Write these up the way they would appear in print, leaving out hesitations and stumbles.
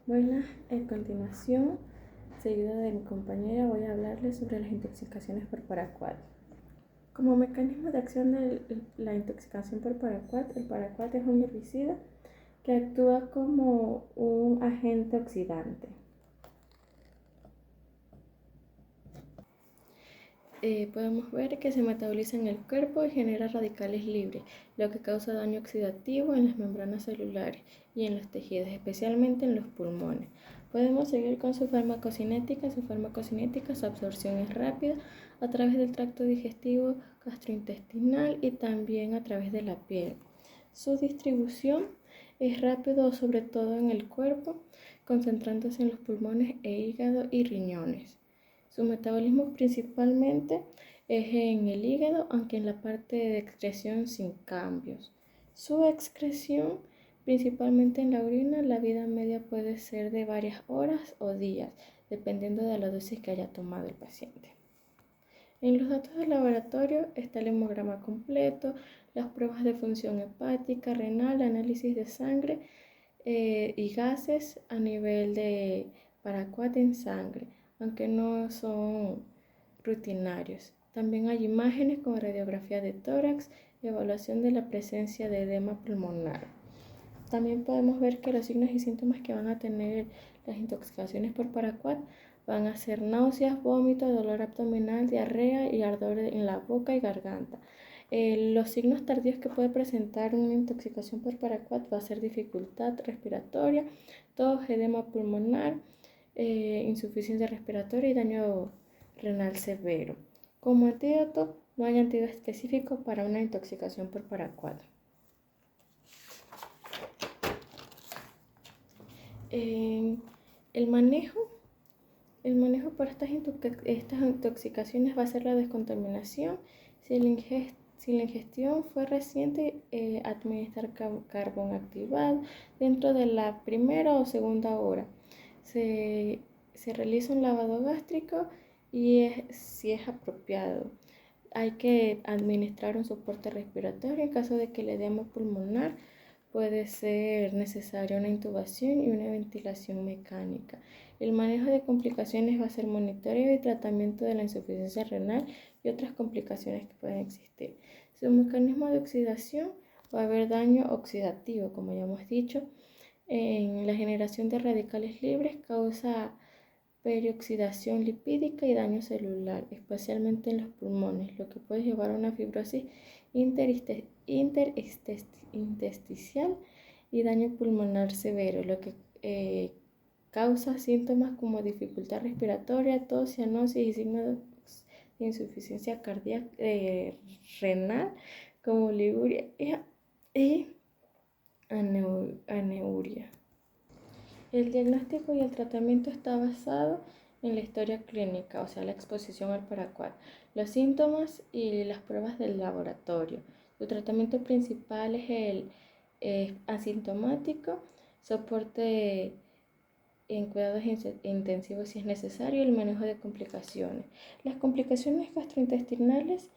Bueno, a continuación, seguido de mi compañera, voy a hablarles sobre las intoxicaciones por paraquat. Como mecanismo de acción de la intoxicación por paraquat, el paraquat es un herbicida que actúa como un agente oxidante. Podemos ver que se metaboliza en el cuerpo y genera radicales libres, lo que causa daño oxidativo en las membranas celulares y en los tejidos, especialmente en los pulmones. Podemos seguir con su farmacocinética. Su absorción es rápida a través del tracto digestivo gastrointestinal y también a través de la piel. Su distribución es rápido, sobre todo en el cuerpo, concentrándose en los pulmones e hígado y riñones. Su metabolismo principalmente es en el hígado, aunque en la parte de excreción sin cambios. Su excreción principalmente en la orina, la vida media puede ser de varias horas o días, dependiendo de la dosis que haya tomado el paciente. En los datos del laboratorio está el hemograma completo, las pruebas de función hepática, renal, análisis de sangre y gases a nivel de paraquat en sangre, aunque no son rutinarios. También hay imágenes con radiografía de tórax y evaluación de la presencia de edema pulmonar. También podemos ver que los signos y síntomas que van a tener las intoxicaciones por paraquat van a ser náuseas, vómito, dolor abdominal, diarrea y ardor en la boca y garganta. Los signos tardíos que puede presentar una intoxicación por paraquat va a ser dificultad respiratoria, tos, edema pulmonar, insuficiencia respiratoria y daño renal severo. Como antídoto, no hay antídoto específico para una intoxicación por paraquat. El manejo para estas intoxicaciones va a ser la descontaminación. Si la ingestión fue reciente, administrar carbón activado dentro de la primera o segunda hora. Se realiza un lavado gástrico y si es apropiado. Hay que administrar un soporte respiratorio en caso de que el edema pulmonar. Puede ser necesaria una intubación y una ventilación mecánica. El manejo de complicaciones va a ser monitoreo y tratamiento de la insuficiencia renal y otras complicaciones que pueden existir. Su mecanismo de oxidación va a haber daño oxidativo, como ya hemos dicho. En la generación de radicales libres causa perioxidación lipídica y daño celular, especialmente en los pulmones, lo que puede llevar a una fibrosis intersticial y daño pulmonar severo, lo que causa síntomas como dificultad respiratoria, tos, cianosis y signos de insuficiencia cardíaca renal como liguria y aneuria. El diagnóstico y el tratamiento está basado en la historia clínica, o sea, la exposición al paraquat, los síntomas y las pruebas del laboratorio. Su tratamiento principal es el asintomático, soporte en cuidados intensivos si es necesario, el manejo de complicaciones. Las complicaciones gastrointestinales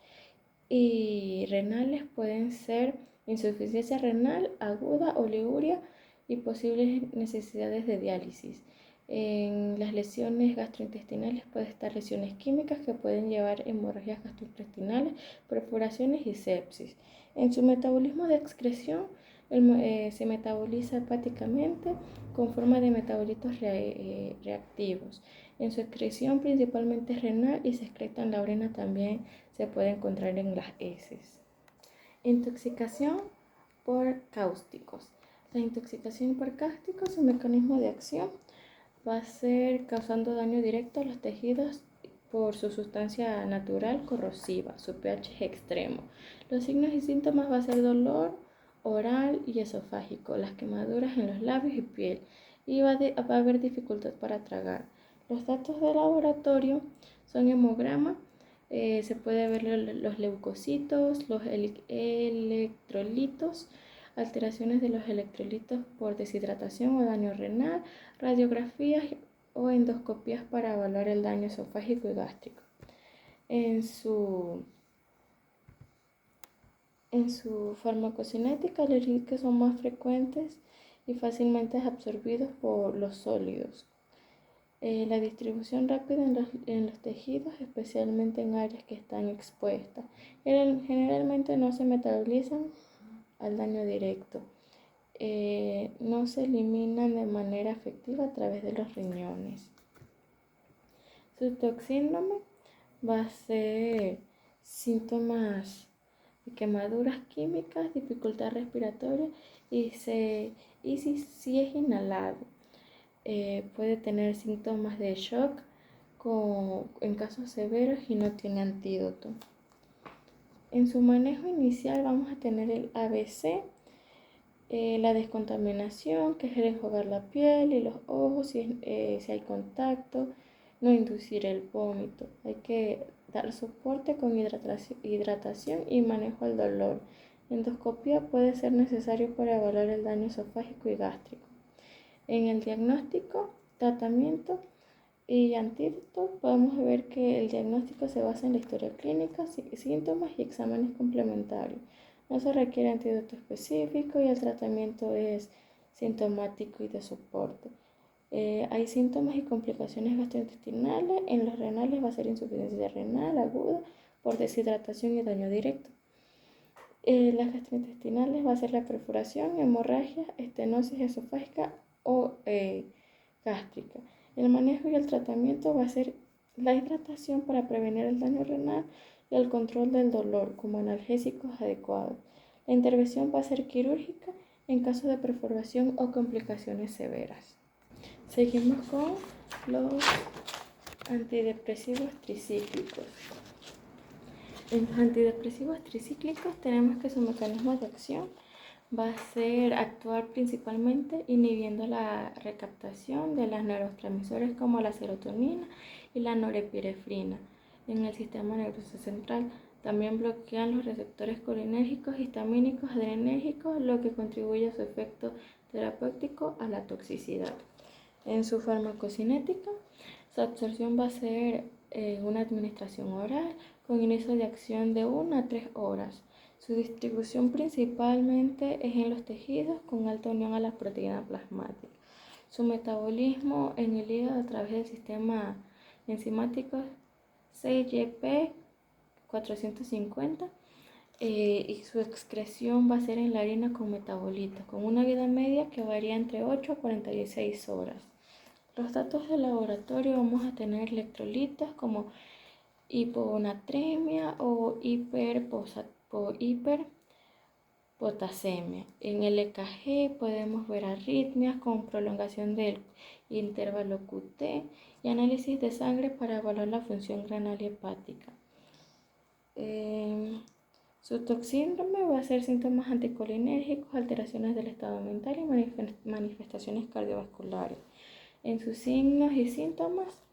y renales pueden ser insuficiencia renal aguda, oliguria y posibles necesidades de diálisis. En las lesiones gastrointestinales puede estar lesiones químicas que pueden llevar hemorragias gastrointestinales, perforaciones y sepsis. En su metabolismo de excreción se metaboliza hepáticamente con forma de metabolitos reactivos. En su excreción principalmente es renal y se excreta en la orina, también se puede encontrar en las heces. Intoxicación por cáusticos. La intoxicación por cáusticos, su mecanismo de acción va a ser causando daño directo a los tejidos por su sustancia natural corrosiva, su pH es extremo. Los signos y síntomas va a ser dolor oral y esofágico, las quemaduras en los labios y piel, y va a haber dificultad para tragar. Los datos de laboratorio son hemograma, se puede ver los leucocitos, los electrolitos, alteraciones de los electrolitos por deshidratación o daño renal, radiografías o endoscopías para evaluar el daño esofágico y gástrico. En su farmacocinética, los riesgos son más frecuentes y fácilmente absorbidos por los sólidos. La distribución rápida en los tejidos, especialmente en áreas que están expuestas, generalmente no se metabolizan al daño directo. No se eliminan de manera efectiva a través de los riñones. Su toxíndrome va a ser síntomas de quemaduras químicas, dificultad respiratoria y si es inhalado, puede tener síntomas de shock en casos severos y no tiene antídoto. En su manejo inicial vamos a tener el ABC, la descontaminación, que es el enjuagar la piel y los ojos si hay contacto, no inducir el vómito. Hay que dar soporte con hidratación y manejo al dolor. Endoscopia puede ser necesario para evaluar el daño esofágico y gástrico. En el diagnóstico, tratamiento y antídoto, podemos ver que el diagnóstico se basa en la historia clínica, síntomas y exámenes complementarios. No se requiere antídoto específico y el tratamiento es sintomático y de soporte. Hay síntomas y complicaciones gastrointestinales. En los renales va a ser insuficiencia renal aguda por deshidratación y daño directo. Las gastrointestinales va a ser la perforación, hemorragia, estenosis esofágica o gástrica. El manejo y el tratamiento va a ser la hidratación para prevenir el daño renal y el control del dolor como analgésicos adecuados. La intervención va a ser quirúrgica en caso de perforación o complicaciones severas. Seguimos con los antidepresivos tricíclicos. En los antidepresivos tricíclicos tenemos que su mecanismo de acción va a ser actuar principalmente inhibiendo la recaptación de los neurotransmisores como la serotonina y la norepinefrina en el sistema nervioso central. También bloquean los receptores colinérgicos, histamínicos, adrenérgicos, lo que contribuye a su efecto terapéutico a la toxicidad. En su farmacocinética, su absorción va a ser una administración oral con inicio de acción de 1 a 3 horas. Su distribución principalmente es en los tejidos con alta unión a la proteína plasmática. Su metabolismo en el hígado a través del sistema enzimático CYP450 y su excreción va a ser en la orina con metabolitos, con una vida media que varía entre 8 a 46 horas. Los datos de laboratorio vamos a tener electrolitos como hiponatremia o hiperpotasemia. En el EKG podemos ver arritmias con prolongación del intervalo QT y análisis de sangre para evaluar la función renal y hepática. Su toxíndrome va a ser síntomas anticolinérgicos, alteraciones del estado mental y manifestaciones cardiovasculares. En sus signos y síntomas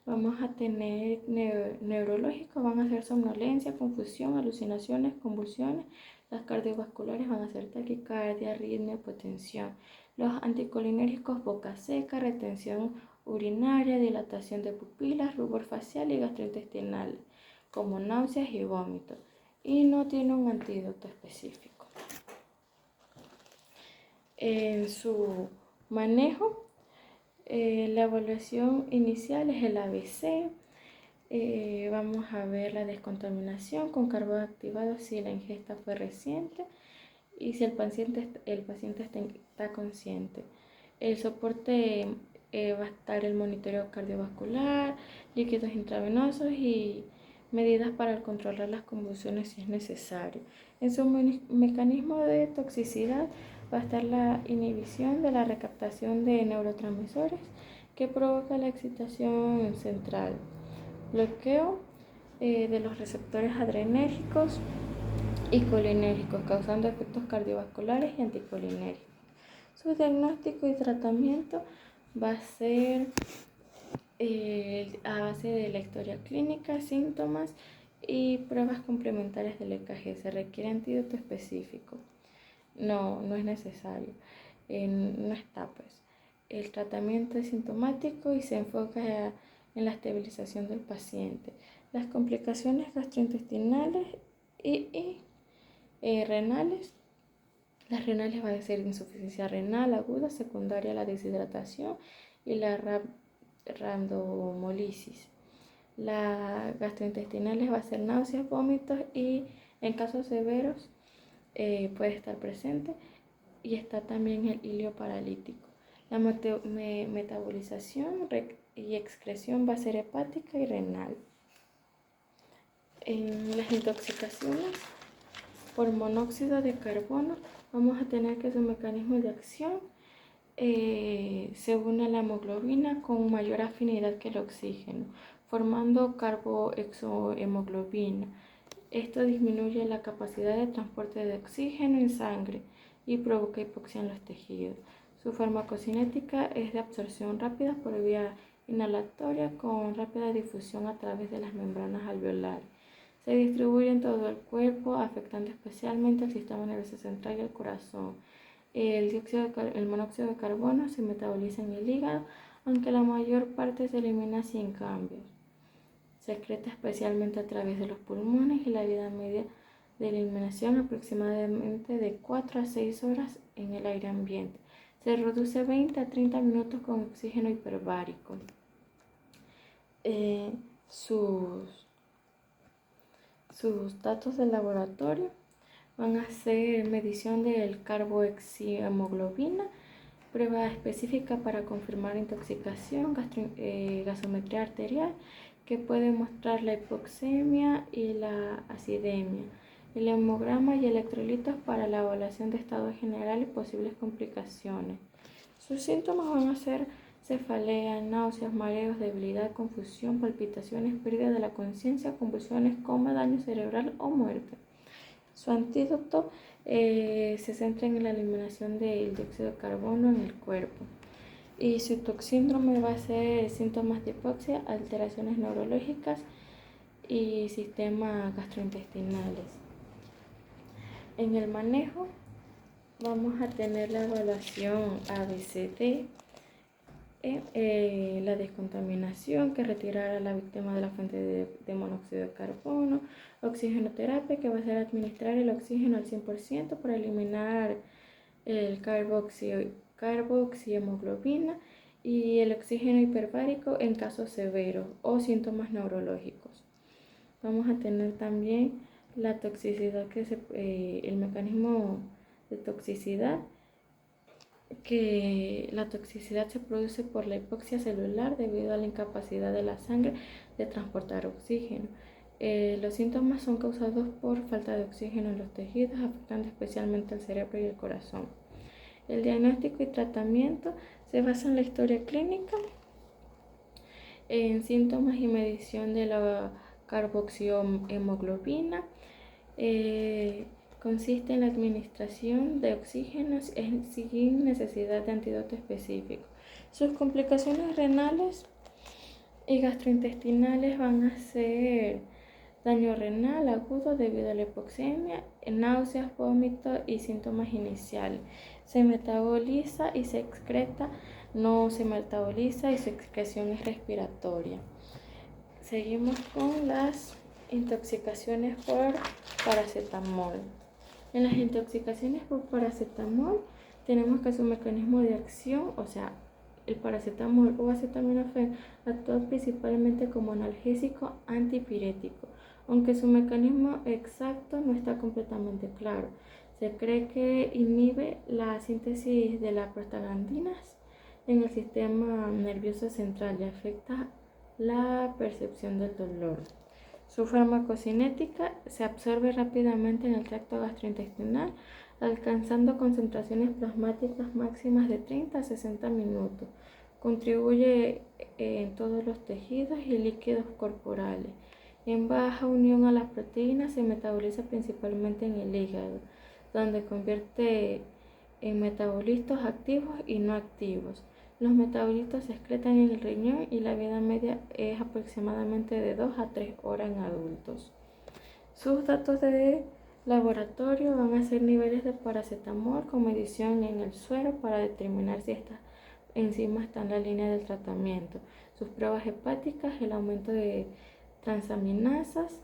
vamos a tener neurológicos, van a ser somnolencia, confusión, alucinaciones, convulsiones. Las cardiovasculares van a ser taquicardia, arritmia, hipotensión. Los anticolinérgicos, boca seca, retención urinaria, dilatación de pupilas, rubor facial y gastrointestinal, como náuseas y vómitos. Y no tiene un antídoto específico. En su manejo, la evaluación inicial es el ABC. Vamos a ver la descontaminación con carbón activado si la ingesta fue reciente y si el paciente está consciente. El soporte va a estar el monitoreo cardiovascular, líquidos intravenosos y medidas para controlar las convulsiones si es necesario. En su mecanismo de toxicidad va a estar la inhibición de la recaptación de neurotransmisores que provoca la excitación central, bloqueo de los receptores adrenérgicos y colinérgicos, causando efectos cardiovasculares y anticolinérgicos. Su diagnóstico y tratamiento va a ser a base de la historia clínica, síntomas y pruebas complementarias del EKG. Se requiere antídoto específico. No es necesario. No está pues. El tratamiento es sintomático y se enfoca en la estabilización del paciente. Las complicaciones gastrointestinales y renales Las renales va a ser insuficiencia renal aguda secundaria a la deshidratación y la randomolisis. La gastrointestinales va a ser náuseas, vómitos y en casos severos puede estar presente, y está también el hilio paralítico. La metabolización y excreción va a ser hepática y renal. En las intoxicaciones por monóxido de carbono vamos a tener que su mecanismo de acción se une a la hemoglobina con mayor afinidad que el oxígeno, formando carboexohemoglobina. Esto disminuye la capacidad de transporte de oxígeno en sangre y provoca hipoxia en los tejidos. Su farmacocinética es de absorción rápida por vía inhalatoria con rápida difusión a través de las membranas alveolares. Se distribuye en todo el cuerpo, afectando especialmente el sistema nervioso central y el corazón. El monóxido de carbono se metaboliza en el hígado, aunque la mayor parte se elimina sin cambios. Se excreta especialmente a través de los pulmones y la vida media de eliminación aproximadamente de 4 a 6 horas en el aire ambiente. Se reduce 20 a 30 minutos con oxígeno hiperbárico. Sus datos de laboratorio van a ser medición del carboxihemoglobina, prueba específica para confirmar intoxicación, gasometría arterial, que puede mostrar la hipoxemia y la acidemia, el hemograma y electrolitos para la evaluación de estado general y posibles complicaciones. Sus síntomas van a ser cefalea, náuseas, mareos, debilidad, confusión, palpitaciones, pérdida de la conciencia, convulsiones, coma, daño cerebral o muerte. Su antídoto se centra en la eliminación del dióxido de carbono en el cuerpo. Y su toxíndrome va a ser síntomas de hipoxia, alteraciones neurológicas y sistemas gastrointestinales. En el manejo vamos a tener la evaluación ABCD, la descontaminación, que retirará a la víctima de la fuente de monóxido de carbono, oxigenoterapia, que va a ser administrar el oxígeno al 100% para eliminar el carboxihemoglobina, y el oxígeno hiperbárico en casos severos o síntomas neurológicos. Vamos a tener también la toxicidad, el mecanismo de toxicidad, que la toxicidad se produce por la hipoxia celular debido a la incapacidad de la sangre de transportar oxígeno. Los síntomas son causados por falta de oxígeno en los tejidos, afectando especialmente el cerebro y el corazón. El diagnóstico y tratamiento se basa en la historia clínica, en síntomas y medición de la carboxihemoglobina. Consiste en la administración de oxígenos sin necesidad de antídoto específico. Sus complicaciones renales y gastrointestinales van a ser daño renal agudo debido a la hipoxemia, náuseas, vómitos y síntomas iniciales. Se metaboliza y se excreta, no se metaboliza y su excreción es respiratoria. Seguimos con las intoxicaciones por paracetamol. En las intoxicaciones por paracetamol tenemos que su mecanismo de acción, o sea, el paracetamol o acetaminofén, actúa principalmente como analgésico antipirético, aunque su mecanismo exacto no está completamente claro. Se cree que inhibe la síntesis de las prostaglandinas en el sistema nervioso central y afecta la percepción del dolor. Su farmacocinética se absorbe rápidamente en el tracto gastrointestinal, alcanzando concentraciones plasmáticas máximas de 30 a 60 minutos. Contribuye en todos los tejidos y líquidos corporales. En baja unión a las proteínas se metaboliza principalmente en el hígado, donde convierte en metabolitos activos y no activos. Los metabolitos se excretan en el riñón y la vida media es aproximadamente de 2 a 3 horas en adultos. Sus datos de laboratorio van a ser niveles de paracetamol con medición en el suero para determinar si estas enzimas están en la línea del tratamiento. Sus pruebas hepáticas, el aumento de transaminasas,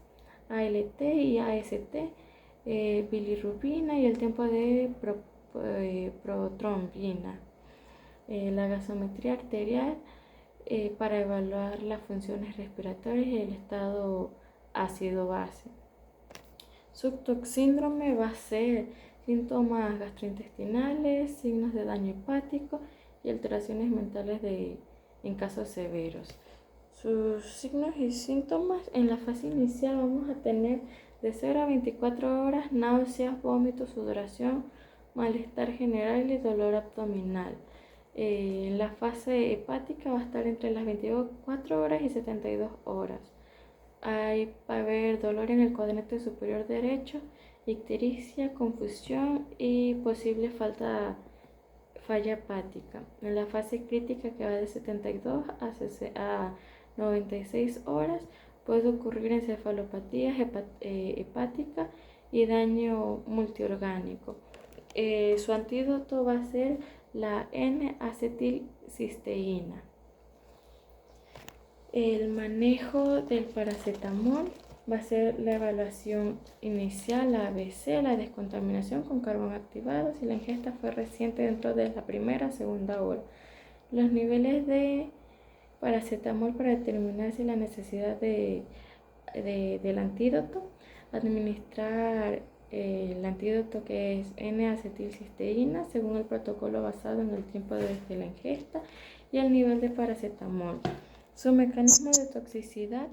ALT y AST, bilirrubina y el tiempo de protrombina. La gasometría arterial para evaluar las funciones respiratorias y el estado ácido-base. Subtoxíndrome va a ser síntomas gastrointestinales, signos de daño hepático y alteraciones mentales en casos severos. Sus signos y síntomas: en la fase inicial vamos a tener de 0 a 24 horas náuseas, vómitos, sudoración, malestar general y dolor abdominal. En la fase hepática va a estar entre las 24 horas y 72 horas. Va a haber dolor en el cuadrante superior derecho, ictericia, confusión y posible falla hepática. En la fase crítica, que va de 72 a 96 horas, puede ocurrir encefalopatía hepática y daño multiorgánico. Su antídoto va a ser la N-acetilcisteína. El manejo del paracetamol va a ser la evaluación inicial, la ABC, la descontaminación con carbón activado si la ingesta fue reciente dentro de la primera o segunda hora. Los niveles de paracetamol para determinar si la necesidad del antídoto: administrar el antídoto, que es N-acetilcisteína, según el protocolo basado en el tiempo desde la ingesta y el nivel de paracetamol. Su mecanismo de toxicidad: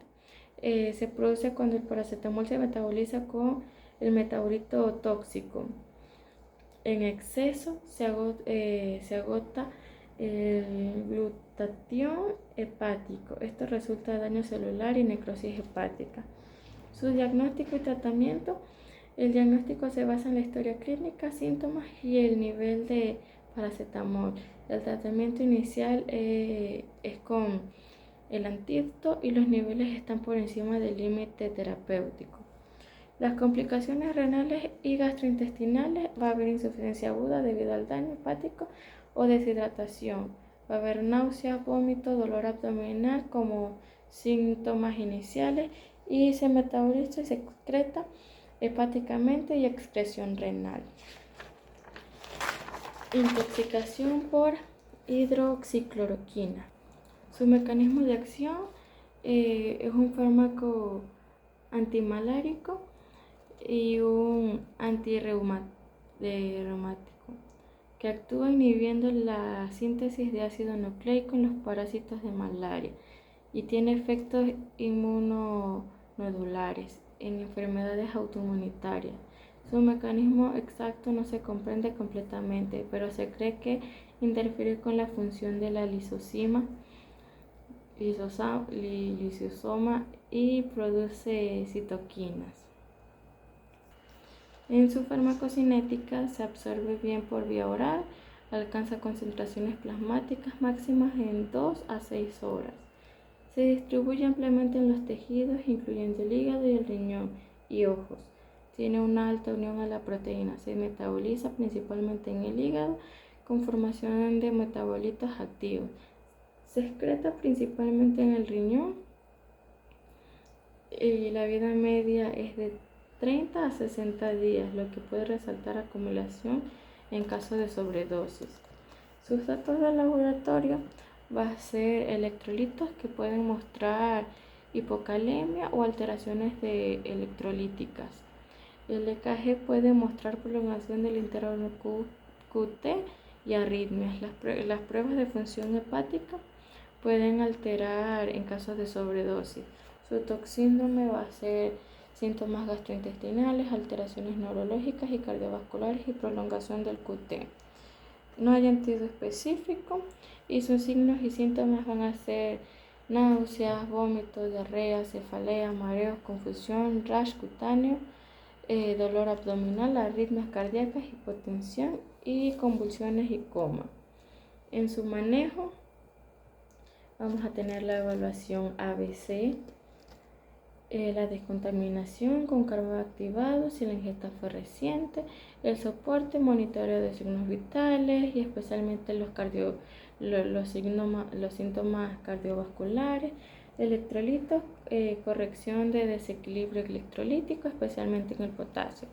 se produce cuando el paracetamol se metaboliza con el metabolito tóxico. En exceso se agota el glutatión hepático. Esto resulta en daño celular y necrosis hepática. Su diagnóstico y tratamiento: el diagnóstico se basa en la historia clínica, síntomas y el nivel de paracetamol. El tratamiento inicial es con el antídoto y los niveles están por encima del límite terapéutico. Las complicaciones renales y gastrointestinales: va a haber insuficiencia aguda debido al daño hepático o deshidratación. Va a haber náuseas, vómito, dolor abdominal como síntomas iniciales y se metaboliza y se excreta hepáticamente y excreción renal. Intoxicación por hidroxicloroquina. Su mecanismo de acción es un fármaco antimalárico y un antirreumático que actúa inhibiendo la síntesis de ácido nucleico en los parásitos de malaria y tiene efectos inmunonodulares en enfermedades autoinmunitarias. Su mecanismo exacto no se comprende completamente, pero se cree que interfiere con la función de la lisosoma y produce citoquinas. En su farmacocinética se absorbe bien por vía oral, alcanza concentraciones plasmáticas máximas en 2 a 6 horas. Se distribuye ampliamente en los tejidos, incluyendo el hígado y el riñón y ojos. Tiene una alta unión a la proteína. Se metaboliza principalmente en el hígado con formación de metabolitos activos. Se excreta principalmente en el riñón y la vida media es de 30 a 60 días, lo que puede resaltar acumulación en caso de sobredosis. Sus datos de laboratorio va a ser electrolitos que pueden mostrar hipocalemia o alteraciones electrolíticas. El EKG puede mostrar prolongación del intervalo QT y arritmias. Las pruebas de función hepática pueden alterar en caso de sobredosis. Su toxíndrome va a ser síntomas gastrointestinales, alteraciones neurológicas y cardiovasculares y prolongación del QT. No hay antídoto específico y sus signos y síntomas van a ser náuseas, vómitos, diarrea, cefalea, mareos, confusión, rash cutáneo, dolor abdominal, arritmias cardíacas, hipotensión y convulsiones y coma. En su manejo vamos a tener la evaluación ABC, la descontaminación con carbón activado si la ingesta fue reciente, el soporte, monitoreo de signos vitales y especialmente los síntomas cardiovasculares, electrolitos, corrección de desequilibrio electrolítico, especialmente en el potasio.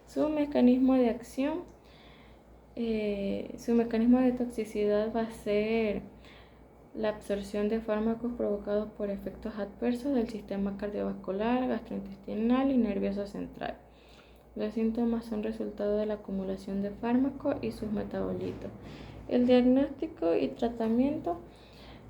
Su mecanismo de acción: Su mecanismo de toxicidad va a ser la absorción de fármacos provocados por efectos adversos del sistema cardiovascular, gastrointestinal y nervioso central. Los síntomas son resultado de la acumulación de fármacos y sus metabolitos. El diagnóstico y tratamiento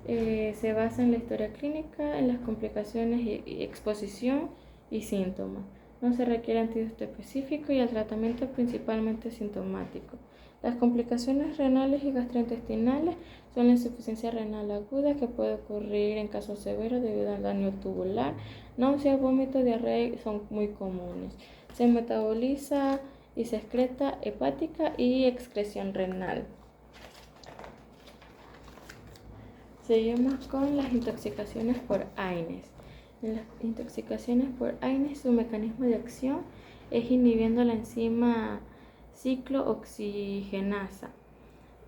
se basa en la historia clínica, en las complicaciones y exposición y síntomas. No se requiere antídoto específico y el tratamiento es principalmente sintomático. Las complicaciones renales y gastrointestinales son la insuficiencia renal aguda que puede ocurrir en casos severos debido al daño tubular. Náuseas, vómitos, diarrea son muy comunes. Se metaboliza y se excreta hepática y excreción renal. Seguimos con las intoxicaciones por AINES. En las intoxicaciones por AINES, su mecanismo de acción es inhibiendo la enzima ciclooxigenasa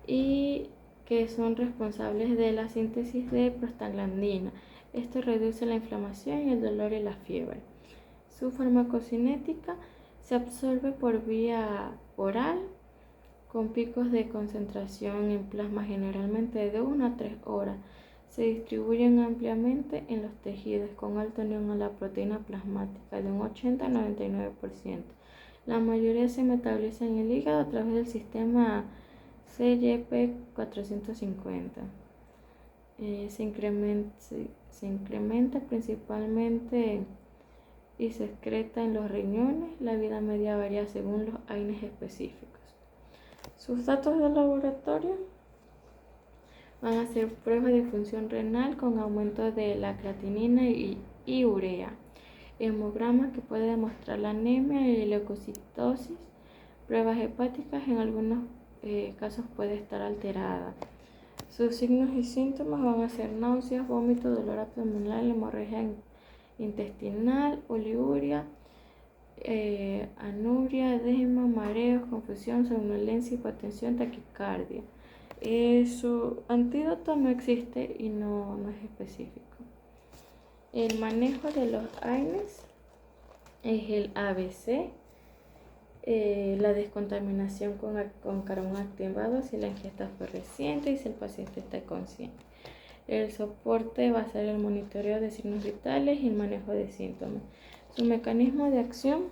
y que son responsables de la síntesis de prostaglandina. Esto reduce la inflamación, el dolor y la fiebre. Su farmacocinética se absorbe por vía oral con picos de concentración en plasma generalmente de 1 a 3 horas. Se distribuyen ampliamente en los tejidos con alta unión a la proteína plasmática de un 80 a 99%. La mayoría se metaboliza en el hígado a través del sistema CYP450. Se incrementa principalmente y se excreta en los riñones. La vida media varía según los AINES específicos. Sus datos de laboratorio van a ser pruebas de función renal con aumento de la creatinina y urea, hemograma que puede demostrar la anemia y leucocitosis, pruebas hepáticas en algunos casos puede estar alterada. Sus signos y síntomas van a ser náuseas, vómito, dolor abdominal, hemorragia intestinal, oliguria, anuria, edema, mareos, confusión, somnolencia, hipotensión, taquicardia. Su antídoto no existe y no es específico. El manejo de los AINES es el ABC, la descontaminación con carbón activado si la ingesta fue reciente y si el paciente está consciente. El soporte va a ser el monitoreo de signos vitales y el manejo de síntomas. Su mecanismo de acción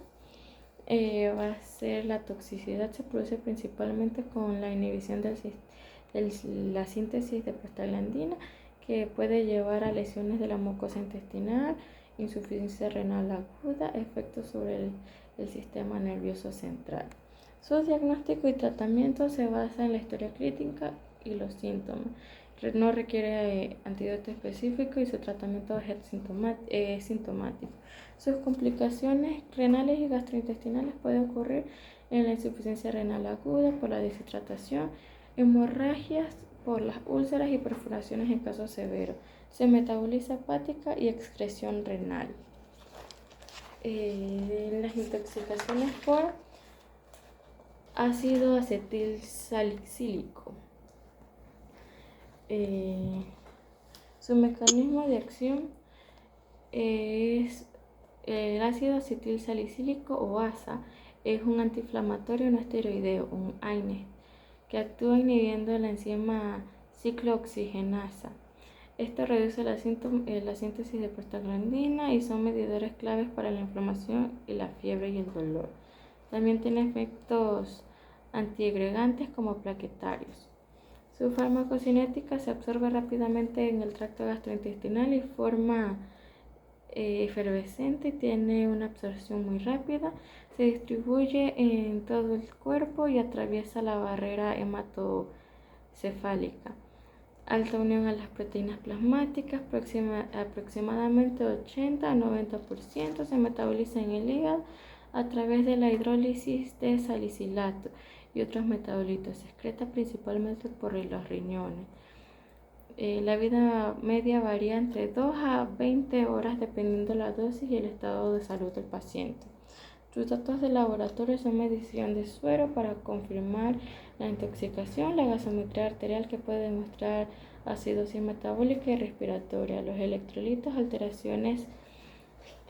va a ser la toxicidad, se produce principalmente con la inhibición de la síntesis de prostaglandina, que puede llevar a lesiones de la mucosa intestinal, insuficiencia renal aguda, efectos sobre el sistema nervioso central. Su diagnóstico y tratamiento se basa en la historia clínica y los síntomas. No requiere antídoto específico y su tratamiento es sintomático. Sus complicaciones renales y gastrointestinales pueden ocurrir en la insuficiencia renal aguda por la deshidratación, hemorragias por las úlceras y perforaciones en casos severos. Se metaboliza hepática y excreción renal. Las intoxicaciones por ácido acetil salicílico. Su mecanismo de acción es el ácido acetil salicílico o ASA. Es un antiinflamatorio no esteroideo, un AINE, que actúa inhibiendo la enzima ciclooxigenasa. Esto reduce la síntesis de prostaglandina y son medidores claves para la inflamación y la fiebre y el dolor. También tiene efectos antiagregantes como plaquetarios. Su farmacocinética se absorbe rápidamente en el tracto gastrointestinal y forma efervescente, tiene una absorción muy rápida, se distribuye en todo el cuerpo y atraviesa la barrera hematocefálica. Alta unión a las proteínas plasmáticas, aproximadamente 80 a 90%, se metaboliza en el hígado a través de la hidrólisis de salicilato y otros metabolitos. Se excreta principalmente por los riñones. La vida media varía entre 2 a 20 horas dependiendo de la dosis y el estado de salud del paciente. Sus datos de laboratorio son medición de suero para confirmar la intoxicación, la gasometría arterial que puede demostrar acidosis metabólica y respiratoria, los electrolitos, alteraciones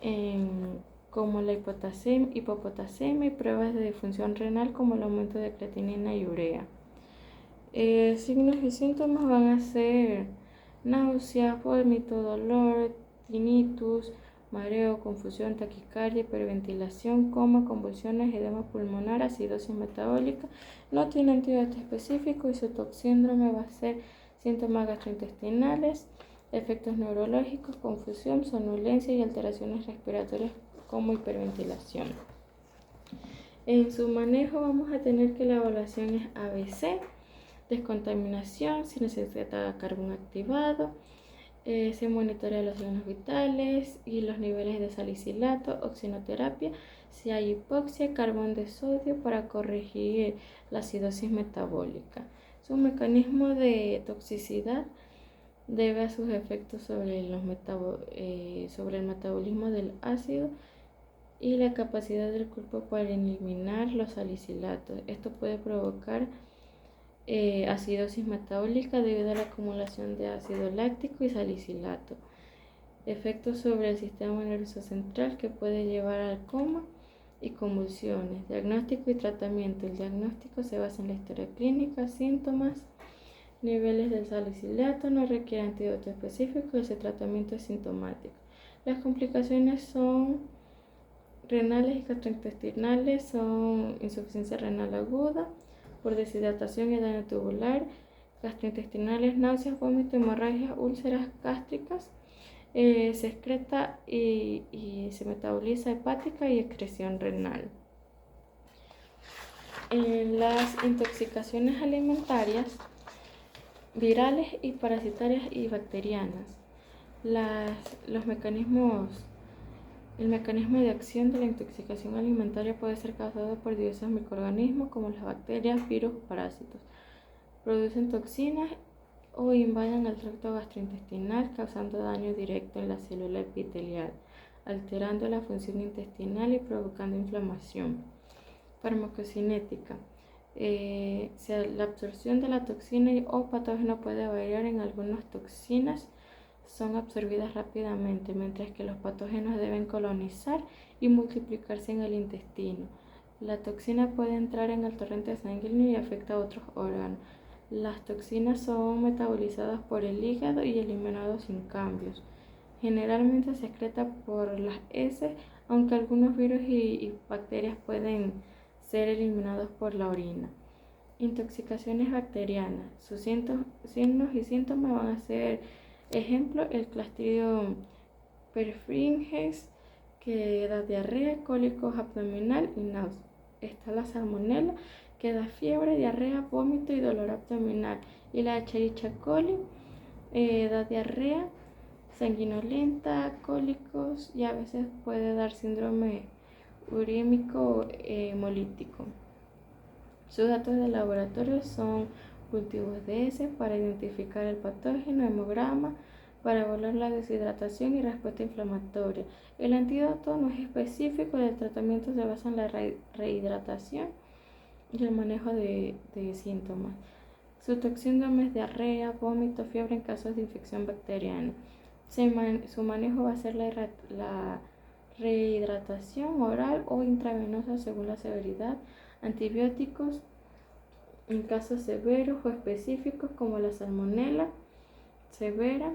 en como la hipopotasemia y pruebas de disfunción renal como el aumento de creatinina y urea. Signos y síntomas van a ser náuseas, vómito, dolor, tinnitus, mareo, confusión, taquicardia, hiperventilación, coma, convulsiones, edema pulmonar, acidosis metabólica. No tiene antídoto específico y su toxíndrome va a ser síntomas gastrointestinales, efectos neurológicos, confusión, somnolencia y alteraciones respiratorias como hiperventilación. En su manejo vamos a tener que la evaluación es ABC, descontaminación, si necesita carbón activado, se monitorea los signos vitales y los niveles de salicilato, oxinoterapia, si hay hipoxia, carbón de sodio para corregir la acidosis metabólica. Su mecanismo de toxicidad debe a sus efectos sobre el metabolismo del ácido y la capacidad del cuerpo para eliminar los salicilatos. Esto puede provocar acidosis metabólica debido a la acumulación de ácido láctico y salicilato. Efectos sobre el sistema nervioso central que puede llevar al coma y convulsiones. Diagnóstico y tratamiento. El diagnóstico se basa en la historia clínica, síntomas, niveles del salicilato, no requiere antídoto específico y ese tratamiento es sintomático. Las complicaciones son renales y gastrointestinales, son insuficiencia renal aguda por deshidratación y daño tubular, gastrointestinales, náuseas, vómito, hemorragias, úlceras gástricas, se excreta y se metaboliza hepática y excreción renal. Las intoxicaciones alimentarias, virales y parasitarias y bacterianas. El mecanismo de acción de la intoxicación alimentaria puede ser causado por diversos microorganismos como las bacterias, virus o parásitos. Producen toxinas o invaden el tracto gastrointestinal causando daño directo en la célula epitelial, alterando la función intestinal y provocando inflamación. Farmacocinética. La absorción de la toxina o patógeno puede variar. En algunas toxinas son absorbidas rápidamente, mientras que los patógenos deben colonizar y multiplicarse en el intestino. La toxina puede entrar en el torrente sanguíneo y afecta a otros órganos. Las toxinas son metabolizadas por el hígado y eliminadas sin cambios. Generalmente se excreta por las heces, aunque algunos virus y bacterias pueden ser eliminados por la orina. Intoxicaciones bacterianas. Sus signos y síntomas van a ser, ejemplo, el Clostridium perfringens, que da diarrea, cólicos abdominal y náuseas. Está la Salmonella, que da fiebre, diarrea, vómito y dolor abdominal. Y la Escherichia coli da diarrea, sanguinolenta, cólicos y a veces puede dar síndrome urémico hemolítico. Sus datos de laboratorio son cultivos de heces para identificar el patógeno, hemograma para evaluar la deshidratación y respuesta inflamatoria. El antídoto no es específico, el tratamiento se basa en la rehidratación y el manejo de síntomas. Su toxíndrome es diarrea, vómito, fiebre en casos de infección bacteriana. Su manejo va a ser la rehidratación oral o intravenosa según la severidad, antibióticos en casos severos o específicos como la salmonela severa,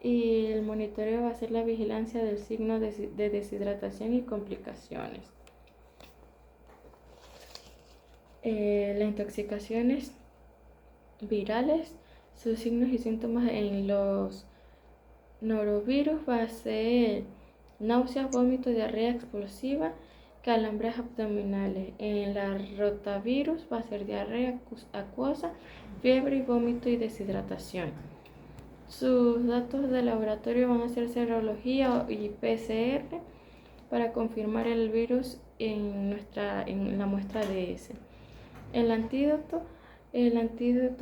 y el monitoreo va a ser la vigilancia del signo de deshidratación y complicaciones. Las intoxicaciones virales, sus signos y síntomas en los norovirus va a ser náuseas, vómito, diarrea explosiva, calambres abdominales. En la rotavirus va a ser diarrea acuosa, fiebre y vómito y deshidratación. Sus datos de laboratorio van a ser serología y PCR para confirmar el virus en la muestra de heces. El antídoto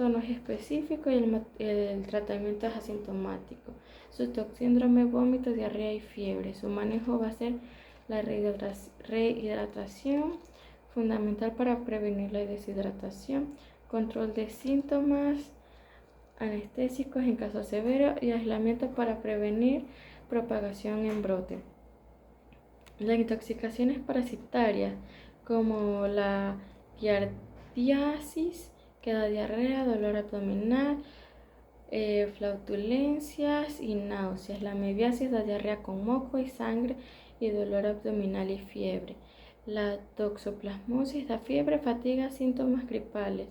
no es específico y el tratamiento es asintomático. Su toxíndrome, vómito, diarrea y fiebre. Su manejo va a ser la rehidratación, fundamental para prevenir la deshidratación, control de síntomas, anestésicos en caso severo y aislamiento para prevenir propagación en brote. Las intoxicaciones parasitarias como la giardiasis, que da diarrea, dolor abdominal, flautulencias y náuseas. La mebiasis da diarrea con moco y sangre y dolor abdominal y fiebre. La toxoplasmosis da fiebre, fatiga, síntomas gripales.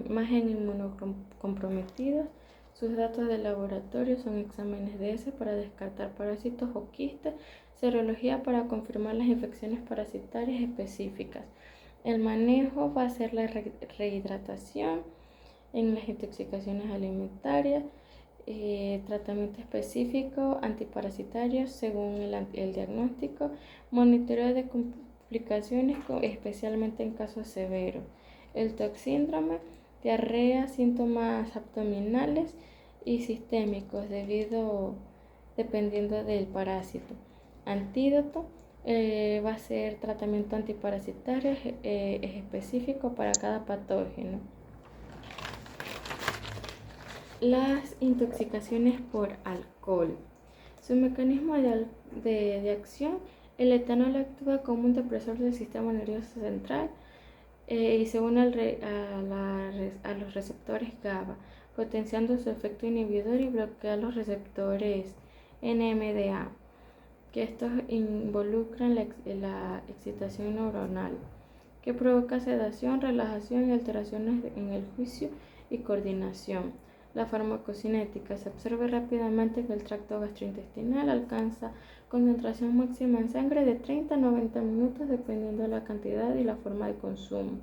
Más en inmunocomprometidos. Sus datos de laboratorio son exámenes de heces para descartar parásitos o quistes, serología para confirmar las infecciones parasitarias específicas. El manejo va a ser la rehidratación en las intoxicaciones alimentarias, tratamiento específico antiparasitario según el diagnóstico, monitoreo de complicaciones especialmente en casos severos. El toxíndrome, diarrea, síntomas abdominales y sistémicos dependiendo del parásito. Antídoto, va a ser tratamiento antiparasitario es específico para cada patógeno. Las intoxicaciones por alcohol. Su mecanismo de acción, el etanol actúa como un depresor del sistema nervioso central y se une a los receptores GABA, potenciando su efecto inhibidor y bloquea los receptores NMDA, que estos involucran la excitación neuronal, que provoca sedación, relajación y alteraciones en el juicio y coordinación. La farmacocinética se observa rápidamente que el tracto gastrointestinal alcanza concentración máxima en sangre de 30 a 90 minutos dependiendo de la cantidad y la forma de consumo.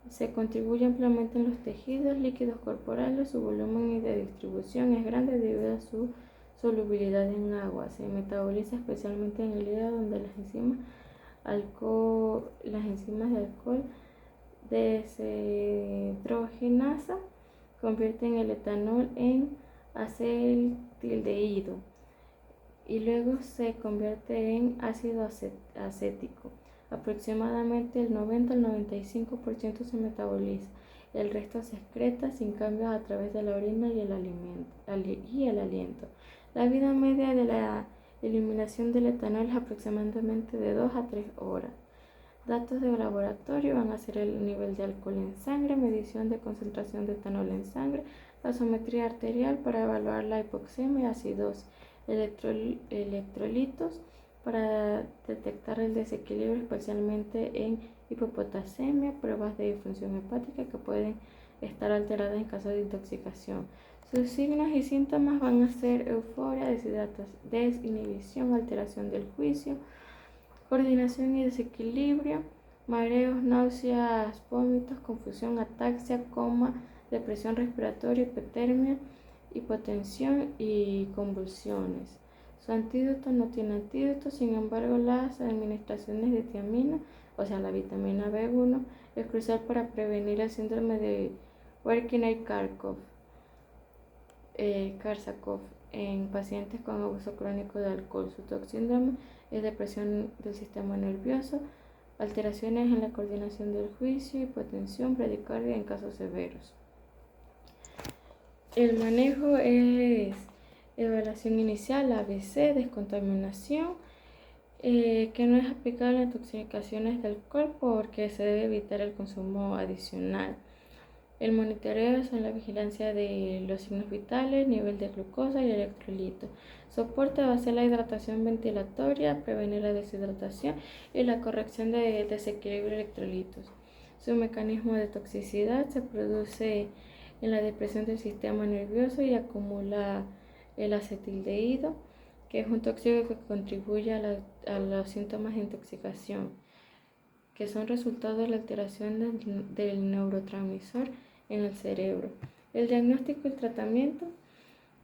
Se contribuye ampliamente en los tejidos líquidos corporales, su volumen de distribución es grande debido a su solubilidad en agua. Se metaboliza especialmente en el hígado donde las enzimas de alcohol deshidrogenasa convierten el etanol en acetaldehído y luego se convierte en ácido acético. Aproximadamente el 90 al 95% se metaboliza, el resto se excreta sin cambios a través de la orina y el aliento. La vida media de la eliminación del etanol es aproximadamente de 2 a 3 horas. Datos de laboratorio van a ser el nivel de alcohol en sangre, medición de concentración de etanol en sangre, gasometría arterial para evaluar la hipoxemia y acidosis, electrolitos para detectar el desequilibrio especialmente en hipopotasemia, pruebas de disfunción hepática que pueden estar alteradas en caso de intoxicación. Sus signos y síntomas van a ser euforia, desinhibición, alteración del juicio, coordinación y desequilibrio, mareos, náuseas, vómitos, confusión, ataxia, coma, depresión respiratoria, hipotermia, hipotensión y convulsiones. Su antídoto no tiene antídoto, sin embargo las administraciones de tiamina, o sea la vitamina B1, es crucial para prevenir el síndrome de Wernicke-Korsakoff en pacientes con abuso crónico de alcohol. Su toxíndrome es depresión del sistema nervioso, alteraciones en la coordinación del juicio, hipotensión, bradicardia en casos severos. El manejo es evaluación inicial, ABC, descontaminación, que no es aplicable a intoxicaciones del alcohol porque se debe evitar el consumo adicional. El monitoreo son la vigilancia de los signos vitales, nivel de glucosa y electrolitos. Soporte va a ser la hidratación ventilatoria, prevenir la deshidratación y la corrección de desequilibrio de electrolitos. Su mecanismo de toxicidad se produce en la depresión del sistema nervioso y acumula el acetaldehído, que es un tóxico que contribuye a los síntomas de intoxicación, que son resultado de la alteración del neurotransmisor en el cerebro. El diagnóstico y el tratamiento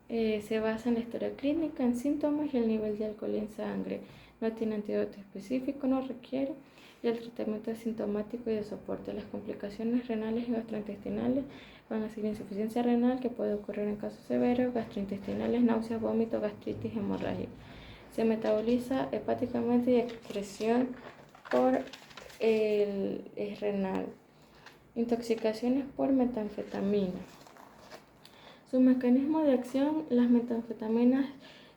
se basa en la historia clínica, en síntomas y el nivel de alcohol en sangre. No tiene antídoto específico, no requiere, y el tratamiento es sintomático y de soporte. Las complicaciones renales y gastrointestinales van a ser insuficiencia renal, que puede ocurrir en casos severos, gastrointestinales, náuseas, vómitos, gastritis, hemorragia. Se metaboliza hepáticamente y excreción por el renal. Intoxicaciones por metanfetamina. Su mecanismo de acción, las metanfetaminas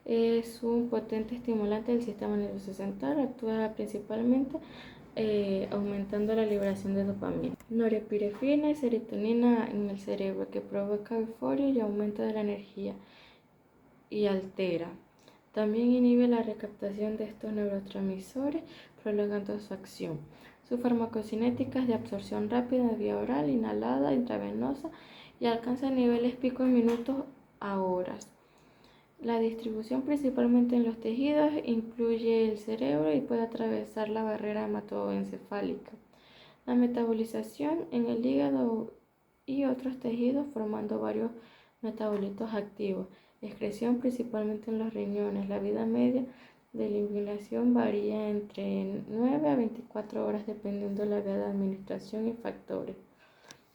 Es un potente estimulante del sistema nervioso central, actúa principalmente aumentando la liberación de dopamina, norepinefrina y serotonina en el cerebro, que provoca euforia y aumento de la energía y altera. También inhibe la recaptación de estos neurotransmisores, prolongando su acción. Su farmacocinética es de absorción rápida de vía oral, inhalada, intravenosa y alcanza niveles pico en minutos a horas. La distribución principalmente en los tejidos incluye el cerebro y puede atravesar la barrera hematoencefálica. La metabolización en el hígado y otros tejidos formando varios metabolitos activos. Excreción principalmente en los riñones. La vida media de eliminación varía entre 9 a 24 horas dependiendo de la vía de administración y factores.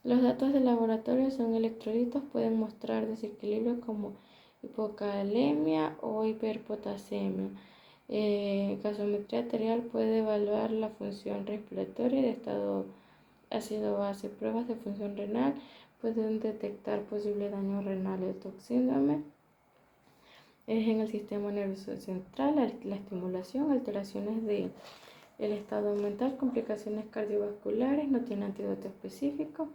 Los datos de laboratorio son electrolitos, pueden mostrar desequilibrios como hipocalemia o hiperpotasemia. Gasometría arterial puede evaluar la función respiratoria y de estado ácido-base. Pruebas de función renal pueden detectar posible daño renal. El síndrome es en el sistema nervioso central, la estimulación, alteraciones del estado mental, complicaciones cardiovasculares, no tiene antídoto específico.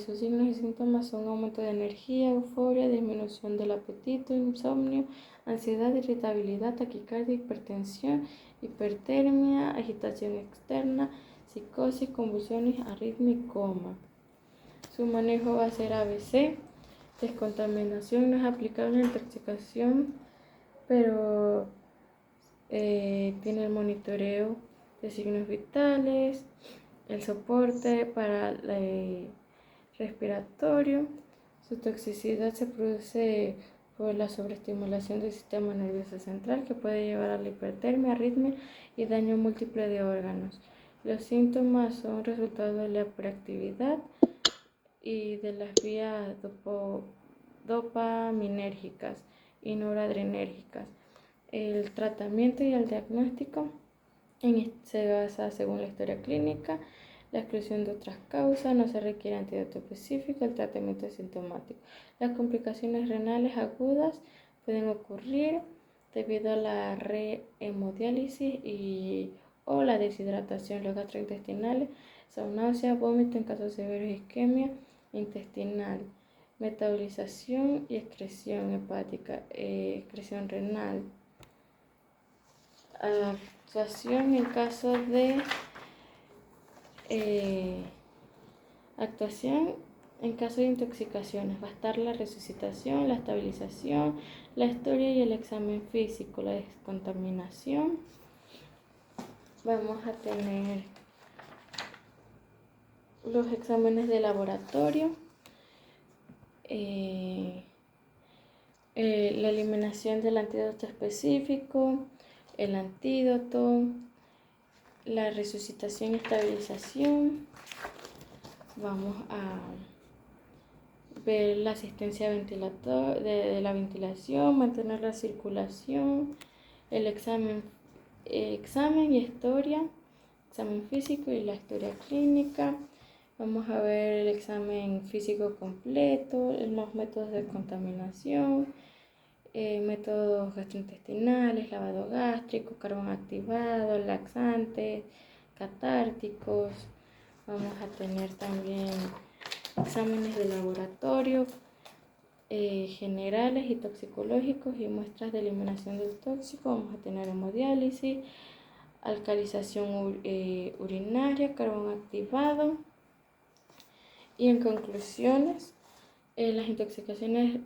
Sus signos y síntomas son aumento de energía, euforia, disminución del apetito, insomnio, ansiedad, irritabilidad, taquicardia, hipertensión, hipertermia, agitación externa, psicosis, convulsiones, arritmia y coma. Su manejo va a ser ABC. Descontaminación no es aplicable en intoxicación, pero tiene el monitoreo de signos vitales, el soporte para el respiratorio. Su toxicidad se produce por la sobreestimulación del sistema nervioso central, que puede llevar a la hipertermia, arritmia y daño múltiple de órganos. Los síntomas son resultado de la hiperactividad y de las vías dopaminérgicas y noradrenérgicas. El tratamiento y el diagnóstico se basa según la historia clínica, la exclusión de otras causas, no se requiere antídoto específico, el tratamiento es sintomático. Las complicaciones renales agudas pueden ocurrir debido a la rehemodiálisis o la deshidratación. Los gastrointestinales son náuseas, vómito en casos severos, isquemia intestinal, metabolización y excreción hepática, excreción renal. Actuación en caso de intoxicaciones. Va a estar la resucitación, la estabilización, la historia y el examen físico, la descontaminación. Vamos a tener los exámenes de laboratorio, la eliminación del antídoto específico, el antídoto, la resucitación y estabilización. Vamos a ver la asistencia de la ventilación, mantener la circulación, el examen y historia, examen físico y la historia clínica. Vamos a ver el examen físico completo, los métodos de contaminación, métodos gastrointestinales, lavado gástrico, carbón activado, laxantes, catárticos. Vamos a tener también exámenes de laboratorio generales y toxicológicos y muestras de eliminación del tóxico. Vamos a tener hemodiálisis, alcalización urinaria, carbón activado. Y en conclusiones, las intoxicaciones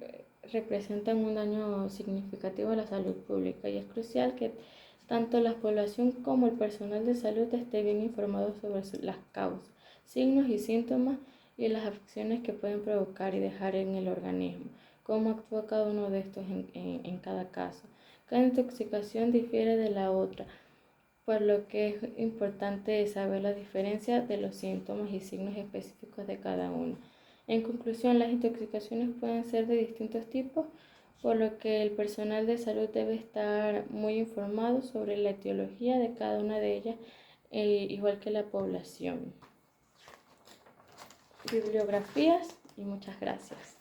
representan un daño significativo a la salud pública y es crucial que tanto la población como el personal de salud esté bien informado sobre las causas, signos y síntomas y las afecciones que pueden provocar y dejar en el organismo, cómo actúa cada uno de estos en cada caso. Cada intoxicación difiere de la otra, por lo que es importante saber la diferencia de los síntomas y signos específicos de cada uno. En conclusión, las intoxicaciones pueden ser de distintos tipos, por lo que el personal de salud debe estar muy informado sobre la etiología de cada una de ellas, igual que la población. Bibliografías y muchas gracias.